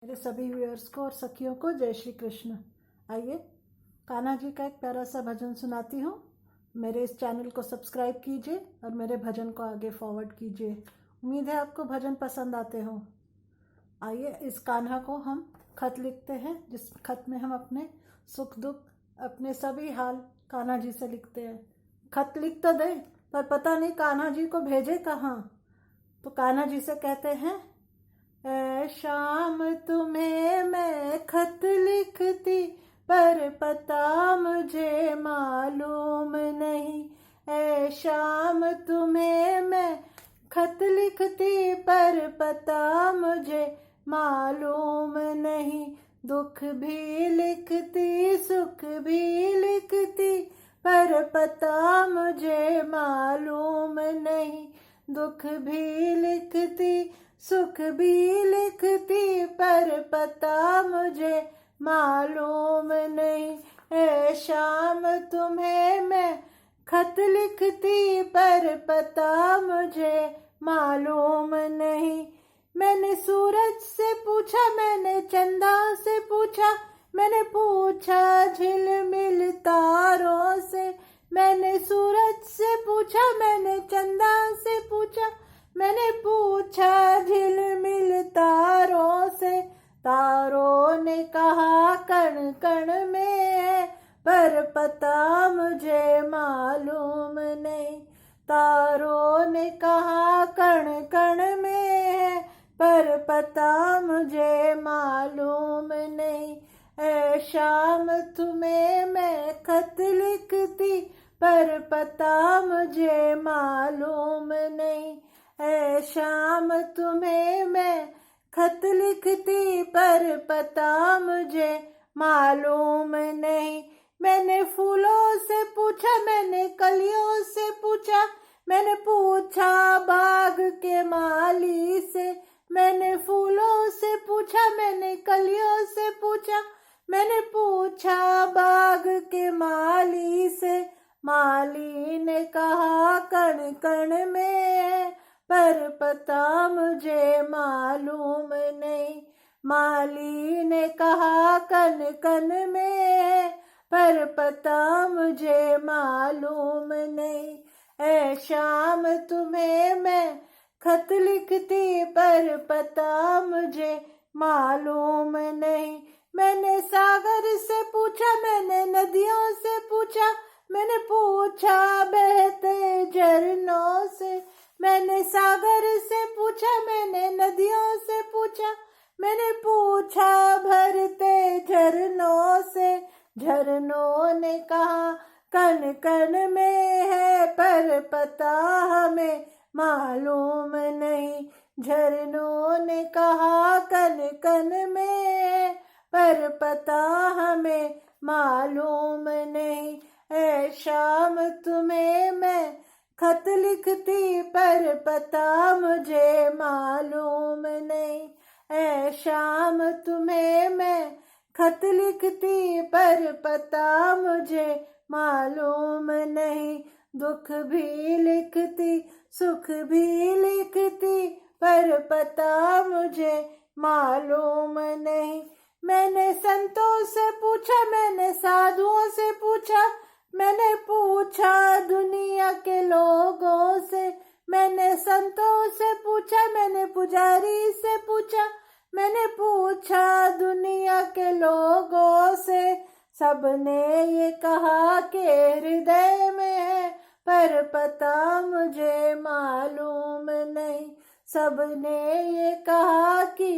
मेरे सभी व्यूअर्स को और सखियों को जय श्री कृष्ण। आइए कान्हा जी का एक प्यारा सा भजन सुनाती हूँ। मेरे इस चैनल को सब्सक्राइब कीजिए और मेरे भजन को आगे फॉरवर्ड कीजिए। उम्मीद है आपको भजन पसंद आते हों। आइए इस कान्हा को हम खत लिखते हैं, जिस खत में हम अपने सुख दुख, अपने सभी हाल कान्हा जी से लिखते हैं। खत लिख तो दें पर पता नहीं कान्हा जी को भेजे कहाँ। तो कान्हा जी से कहते हैं, ऐ शाम तुम्हें मैं खत लिखती पर पता मुझे मालूम नहीं। ऐ शाम तुम्हें मैं खत लिखती पर पता मुझे मालूम नहीं। दुख भी लिखती सुख भी लिखती पर पता मुझे मालूम नहीं। दुख भी लिखती सुख भी लिखती पर पता मुझे मालूम नहीं। ऐ शाम तुम्हें मैं खत लिखती पर पता मुझे मालूम नहीं। मैंने सूरज से पूछा, मैंने चंदा से पूछा, मैंने पूछा झिलमिल तारों से। मैंने सूरज से पूछा, मैंने चंदा से पूछा, मैंने पूछा झिलमिल तारों से। तारों ने कहा कण कण में है पर पता मुझे मालूम नहीं। तारों ने कहा कण कण में है पर पता मुझे मालूम नहीं। ऐ शाम तुम्हें मैं खत लिखती पर पता मुझे मालूम नहीं। ऐ शाम तुम्हें मैं खत लिखती पर पता मुझे मालूम नहीं। मैंने फूलों से पूछा, मैंने कलियों से पूछा, मैंने पूछा बाग के माली से। मैंने फूलों से पूछा, मैंने कलियों से पूछा, मैंने पूछा बाग के माली से। माली ने कहा कण कण में है पर पता मुझे मालूम नहीं। माली ने कहा कण कण में है पर पता मुझे मालूम नहीं। ऐ शाम तुम्हें मैं खत लिखती पर पता मुझे मालूम नहीं। मैंने सागर से पूछा, मैंने नदियों से पूछा, मैंने पूछा बहते झरनों से। मैंने सागर से पूछा, मैंने नदियों से पूछा, मैंने पूछा भरते झरनों से। झरनों ने कहा कण कण में है पर पता हमें मालूम नहीं। झरनों ने कहा कण कण में है पर पता हमें मालूम नहीं। ऐ शाम तुम्हें मैं खत लिखती पर पता मुझे मालूम नहीं। ऐ शाम तुम्हें मैं खत लिखती पर पता मुझे मालूम नहीं। दुख भी लिखती सुख भी लिखती पर पता मुझे मालूम नहीं। मैंने संतों से पूछा, मैंने साधुओं से पूछा, मैंने पूछा दुनिया के लोगों से। मैंने संतों से पूछा, मैंने पुजारी से पूछा, मैंने पूछा दुनिया के लोगों से। सबने ये कहा कि हृदय में है पर पता मुझे मालूम नहीं। सबने ये कहा कि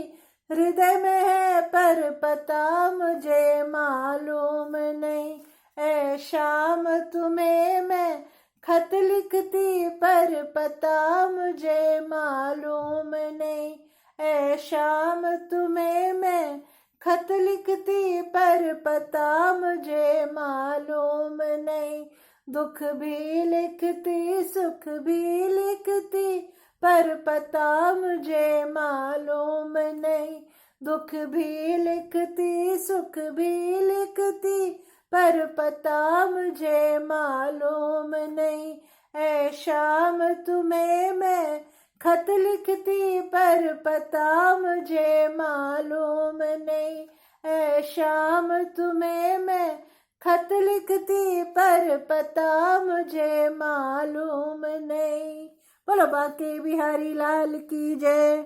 हृदय में है पर पता मुझे मालूम नहीं। ऐ शाम तुम्हें मैं खत लिखती पर पता मुझे मालूम नहीं। ऐ शाम तुम्हें मैं खत लिखती पर पता मुझे मालूम नहीं। दुख भी लिखती सुख भी लिखती पर पता मुझे मालूम नहीं। दुख भी लिखती सुख भी लिखती पर पता मुझे मालूम नहीं। ऐ शाम तुम्हें मैं खत लिखती पर पता मुझे मालूम नहीं, ऐ शाम तुम्हें मैं खत लिखती पर पता मुझे मालूम नहीं। बोलो बाके बिहारी लाल की जय।